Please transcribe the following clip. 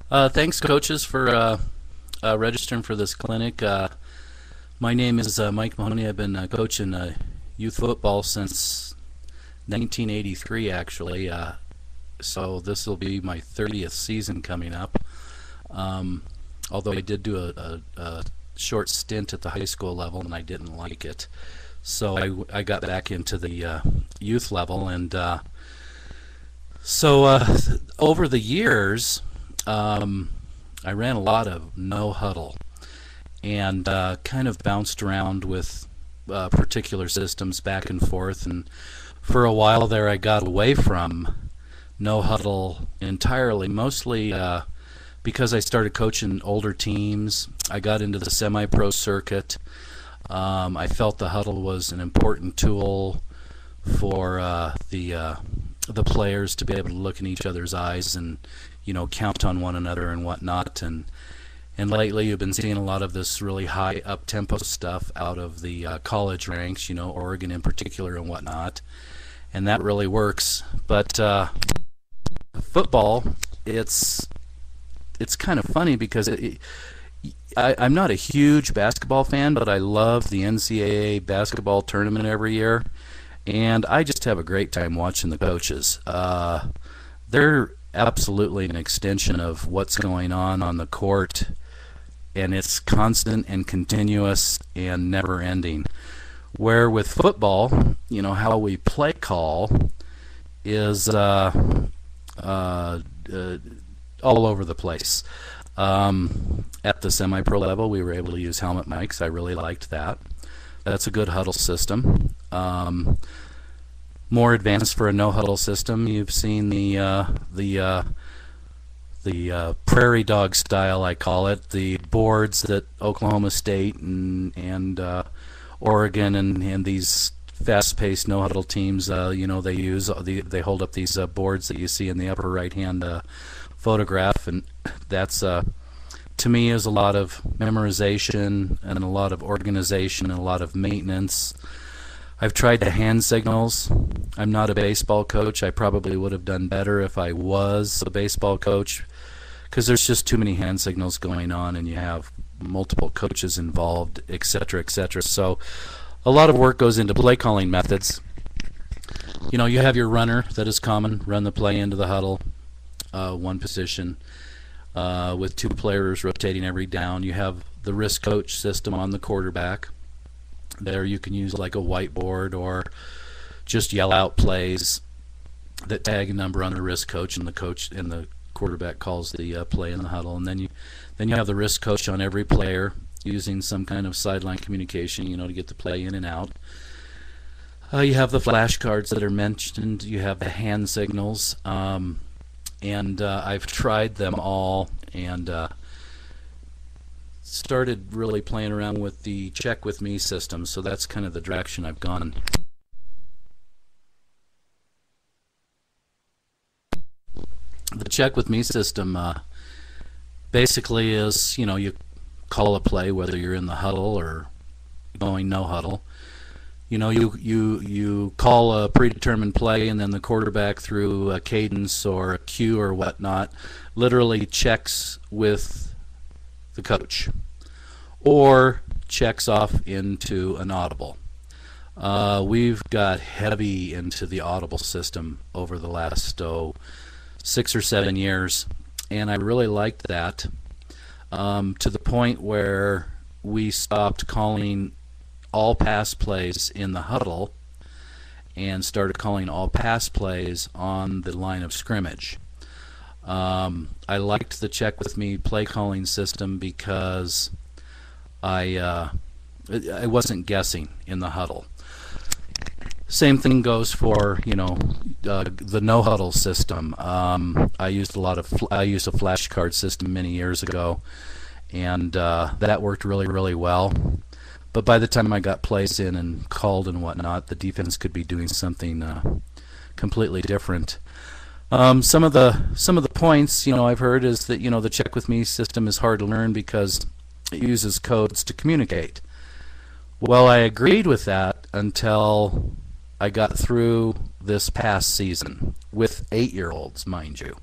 Thanks, coaches, for registering for this clinic. My name is Mike Mahoney. I've been coaching youth football since 1983, actually. So this will be my 30th season coming up. Um, Although I did do a short stint at the high school level, and I didn't like it. So I got back into the youth level, and over the years, I ran a lot of no huddle and kind of bounced around with particular systems back and forth. And for a while there, I got away from no huddle entirely, mostly because I started coaching older teams. I got into the semi-pro circuit. I felt the huddle was an important tool for the players to be able to look in each other's eyes and count on one another and whatnot. And lately you've been seeing a lot of this really high up tempo stuff out of the college ranks, Oregon in particular and whatnot, and that really works. But football, it's kind of funny because I'm not a huge basketball fan, but I love the NCAA basketball tournament every year, and I just have a great time watching the coaches. They're absolutely an extension of what's going on the court, and it's constant and continuous and never ending. Where with football, how we play call is all over the place. At the semi-pro level, we were able to use helmet mics. I really liked that. That's a good huddle system. More advanced for a no-huddle system, you've seen the prairie dog style, I call it, the boards that Oklahoma State and Oregon and these fast-paced no-huddle teams, they use. They hold up these boards that you see in the upper right-hand photograph, and that's to me is a lot of memorization and a lot of organization and a lot of maintenance. I've tried the hand signals. I'm not a baseball coach. I probably would have done better if I was a baseball coach, because there's just too many hand signals going on and you have multiple coaches involved, etc., etc. So a lot of work goes into play calling methods. You have your runner, that is common, run the play into the huddle, one position, with two players rotating every down. You have the risk coach system on the quarterback. There you can use like a whiteboard or just yell out plays that tag a number on the risk coach, and the quarterback calls the play in the huddle. And then you have the risk coach on every player using some kind of sideline communication, to get the play in and out. You have the flashcards that are mentioned. You have the hand signals, and I've tried them all and started really playing around with the check with me system, so that's kind of the direction I've gone. The check with me system basically is, you call a play whether you're in the huddle or going no huddle. You call a predetermined play, and then the quarterback, through a cadence or a cue or whatnot, literally checks with the coach or checks off into an audible. We've got heavy into the audible system over the last 6 or 7 years, and I really liked that, to the point where we stopped calling all pass plays in the huddle and started calling all pass plays on the line of scrimmage. I liked the check with me play calling system because I wasn't guessing in the huddle. Same thing goes for the no huddle system. I used a flashcard system many years ago, and that worked really, really well. But by the time I got plays in and called and whatnot, the defense could be doing something completely different. Some of the points I've heard is that the check with me system is hard to learn because it uses codes to communicate. Well, I agreed with that until I got through this past season with 8-year-olds, mind you.